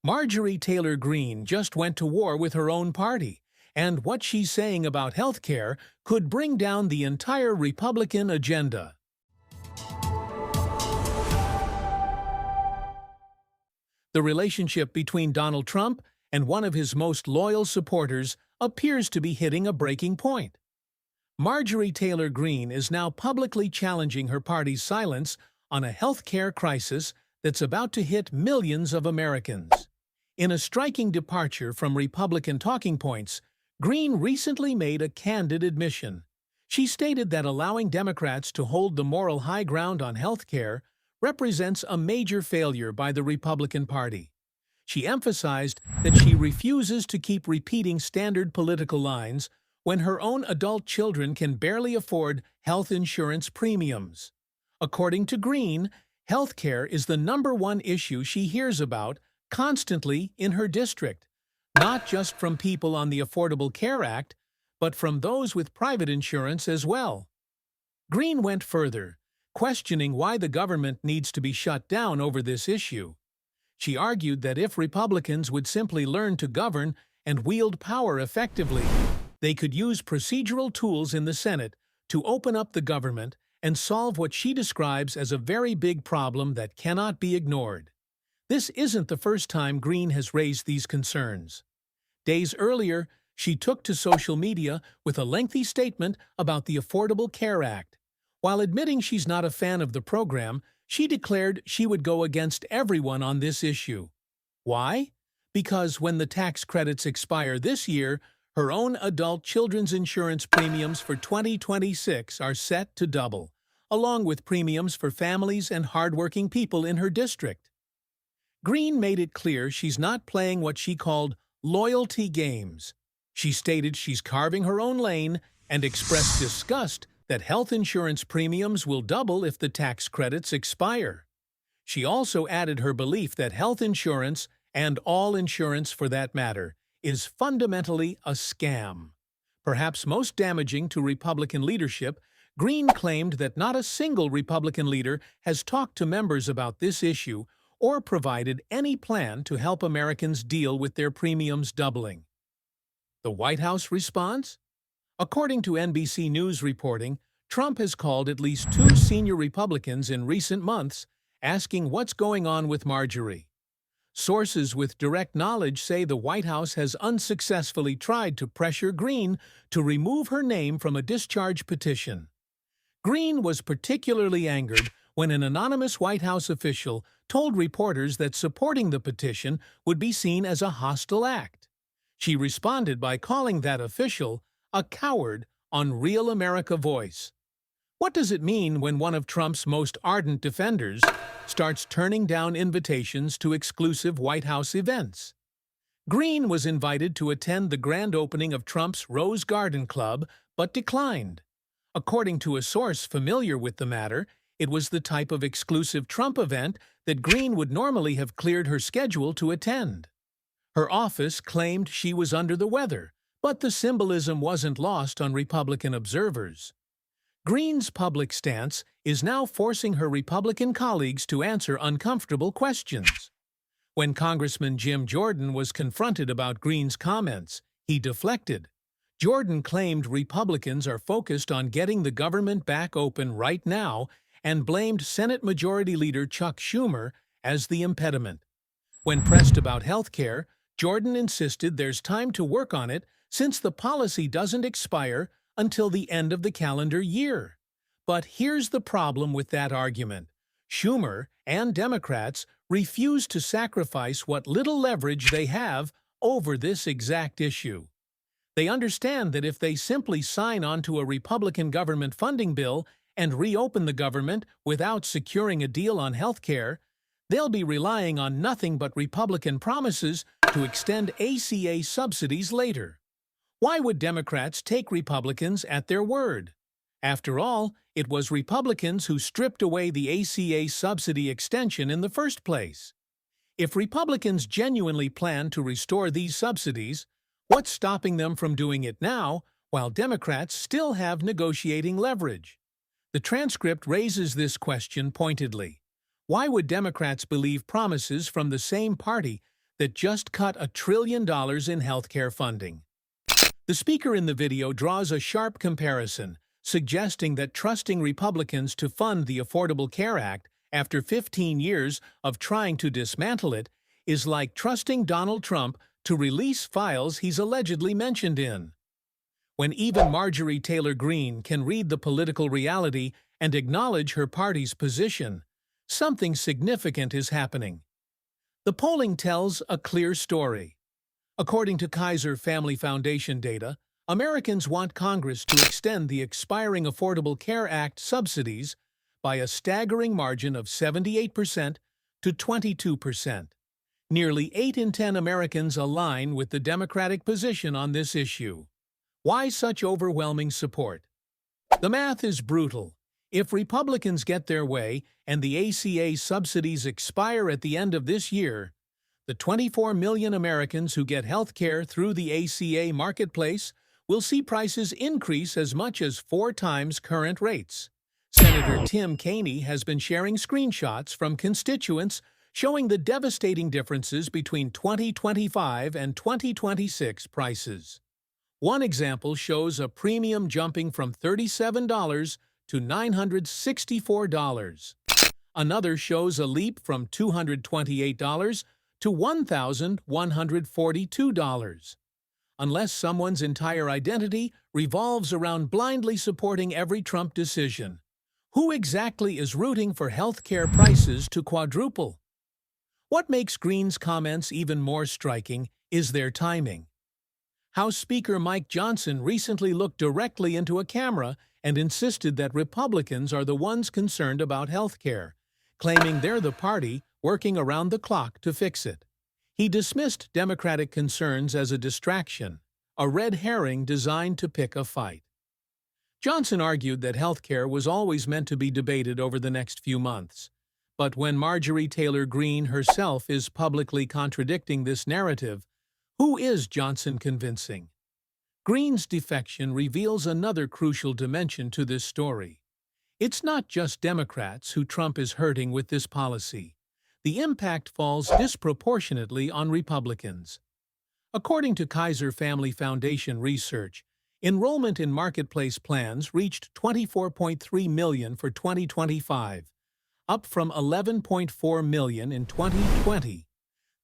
Marjorie Taylor Greene just went to war with her own party, and what she's saying about health care could bring down the entire Republican agenda. The relationship between Donald Trump and one of his most loyal supporters appears to be hitting a breaking point. Marjorie Taylor Greene is now publicly challenging her party's silence on a health care crisis that's about to hit millions of Americans. In a striking departure from Republican talking points, Greene recently made a candid admission. She stated that allowing Democrats to hold the moral high ground on health care represents a major failure by the Republican Party. She emphasized that she refuses to keep repeating standard political lines when her own adult children can barely afford health insurance premiums. According to Greene, health care is the #1 issue she hears about constantly in her district, not just from people on the Affordable Care Act, but from those with private insurance as well. Greene went further, questioning why the government needs to be shut down over this issue. She argued that if Republicans would simply learn to govern and wield power effectively, they could use procedural tools in the Senate to open up the government and solve what she describes as a very big problem that cannot be ignored. This isn't the first time Greene has raised these concerns. Days earlier, she took to social media with a lengthy statement about the Affordable Care Act. While admitting she's not a fan of the program, she declared she would go against everyone on this issue. Why? Because when the tax credits expire this year, her own adult children's insurance premiums for 2026 are set to double, along with premiums for families and hardworking people in her district. Greene made it clear she's not playing what she called loyalty games. She stated she's carving her own lane and expressed disgust that health insurance premiums will double if the tax credits expire. She also added her belief that health insurance, and all insurance for that matter, is fundamentally a scam. Perhaps most damaging to Republican leadership, Greene claimed that not a single Republican leader has talked to members about this issue or provided any plan to help Americans deal with their premiums doubling. The White House response? According to NBC News reporting, Trump has called at least 2 senior Republicans in recent months, asking what's going on with Marjorie. Sources with direct knowledge say the White House has unsuccessfully tried to pressure Greene to remove her name from a discharge petition. Greene was particularly angered when an anonymous White House official told reporters that supporting the petition would be seen as a hostile act. She responded by calling that official a coward on Real America Voice. What does it mean when one of Trump's most ardent defenders starts turning down invitations to exclusive White House events? Greene was invited to attend the grand opening of Trump's Rose Garden Club, but declined. According to a source familiar with the matter, it was the type of exclusive Trump event that Greene would normally have cleared her schedule to attend. Her office claimed she was under the weather, but the symbolism wasn't lost on Republican observers. Greene's public stance is now forcing her Republican colleagues to answer uncomfortable questions. When Congressman Jim Jordan was confronted about Greene's comments, he deflected. Jordan claimed Republicans are focused on getting the government back open right now and blamed Senate Majority Leader Chuck Schumer as the impediment. When pressed about health care, Jordan insisted there's time to work on it since the policy doesn't expire until the end of the calendar year. But here's the problem with that argument. Schumer and Democrats refuse to sacrifice what little leverage they have over this exact issue. They understand that if they simply sign onto a Republican government funding bill and reopen the government without securing a deal on health care, they'll be relying on nothing but Republican promises to extend ACA subsidies later. Why would Democrats take Republicans at their word? After all, it was Republicans who stripped away the ACA subsidy extension in the first place. If Republicans genuinely plan to restore these subsidies, what's stopping them from doing it now, while Democrats still have negotiating leverage? The transcript raises this question pointedly. Why would Democrats believe promises from the same party that just cut $1 trillion in healthcare funding. The speaker in the video draws a sharp comparison, suggesting that trusting Republicans to fund the Affordable Care Act after 15 years of trying to dismantle it is like trusting Donald Trump to release files he's allegedly mentioned in. When even Marjorie Taylor Greene can read the political reality and acknowledge her party's position, something significant is happening. The polling tells a clear story. According to Kaiser Family Foundation data, Americans want Congress to extend the expiring Affordable Care Act subsidies by a staggering margin of 78% to 22%. Nearly 8 in 10 Americans align with the Democratic position on this issue. Why such overwhelming support? The math is brutal. If Republicans get their way and the ACA subsidies expire at the end of this year, the 24 million Americans who get health care through the ACA marketplace will see prices increase as much as 4 times current rates. Senator Tim Kaine has been sharing screenshots from constituents showing the devastating differences between 2025 and 2026 prices. One example shows a premium jumping from $37 to $964. Another shows a leap from $228 to $1,142. Unless someone's entire identity revolves around blindly supporting every Trump decision, who exactly is rooting for healthcare prices to quadruple? What makes Greene's comments even more striking is their timing. House Speaker Mike Johnson recently looked directly into a camera and insisted that Republicans are the ones concerned about healthcare, claiming they're the party working around the clock to fix it. He dismissed Democratic concerns as a distraction, a red herring designed to pick a fight. Johnson argued that healthcare was always meant to be debated over the next few months. But when Marjorie Taylor Greene herself is publicly contradicting this narrative, who is Johnson convincing? Greene's defection reveals another crucial dimension to this story. It's not just Democrats who Trump is hurting with this policy. The impact falls disproportionately on Republicans. According to Kaiser Family Foundation research, enrollment in marketplace plans reached 24.3 million for 2025, up from 11.4 million in 2020.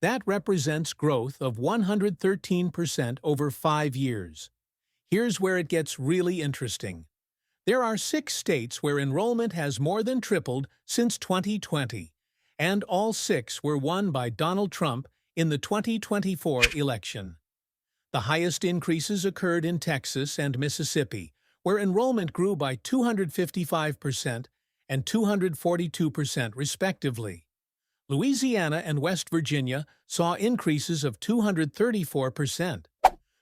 That represents growth of 113% over 5 years. Here's where it gets really interesting. There are 6 states where enrollment has more than tripled since 2020, and all 6 were won by Donald Trump in the 2024 election. The highest increases occurred in Texas and Mississippi, where enrollment grew by 255% and 242% respectively. Louisiana and West Virginia saw increases of 234%.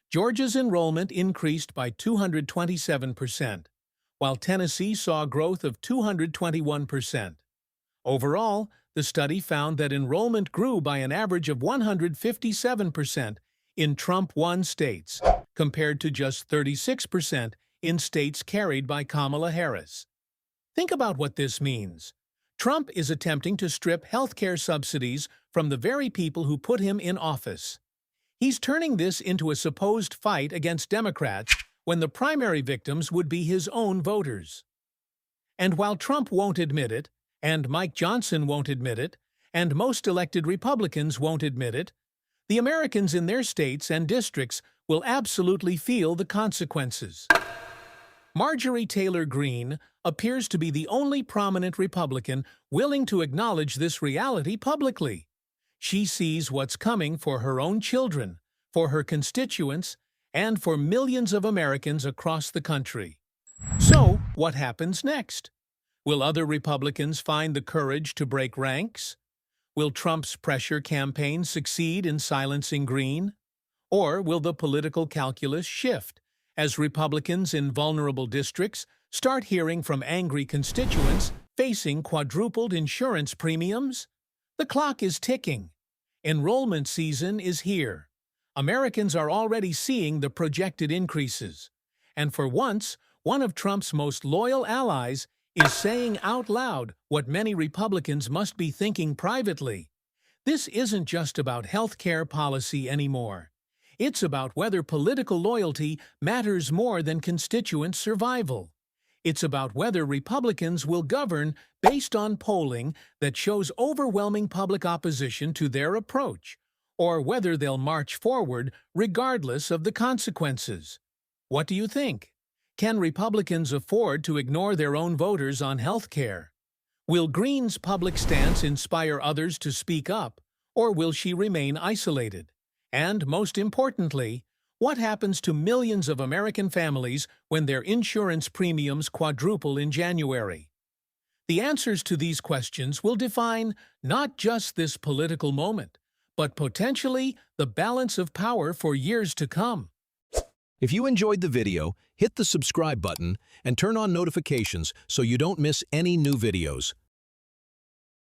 Georgia's enrollment increased by 227%, while Tennessee saw growth of 221%. Overall, the study found that enrollment grew by an average of 157% in Trump-won states, compared to just 36% in states carried by Kamala Harris. Think about what this means. Trump is attempting to strip healthcare subsidies from the very people who put him in office. He's turning this into a supposed fight against Democrats when the primary victims would be his own voters. And while Trump won't admit it, and Mike Johnson won't admit it, and most elected Republicans won't admit it, the Americans in their states and districts will absolutely feel the consequences. Marjorie Taylor Greene appears to be the only prominent Republican willing to acknowledge this reality publicly. She sees what's coming for her own children, for her constituents, and for millions of Americans across the country. So, what happens next? Will other Republicans find the courage to break ranks? Will Trump's pressure campaign succeed in silencing Greene? Or will the political calculus shift as Republicans in vulnerable districts start hearing from angry constituents facing quadrupled insurance premiums? The clock is ticking. Enrollment season is here. Americans are already seeing the projected increases. And for once, one of Trump's most loyal allies is saying out loud what many Republicans must be thinking privately. This isn't just about healthcare policy anymore. It's about whether political loyalty matters more than constituent survival. It's about whether Republicans will govern based on polling that shows overwhelming public opposition to their approach, or whether they'll march forward regardless of the consequences. What do you think? Can Republicans afford to ignore their own voters on health care? Will Greene's public stance inspire others to speak up, or will she remain isolated? And most importantly, what happens to millions of American families when their insurance premiums quadruple in January? The answers to these questions will define not just this political moment, but potentially the balance of power for years to come. If you enjoyed the video, hit the subscribe button and turn on notifications so you don't miss any new videos.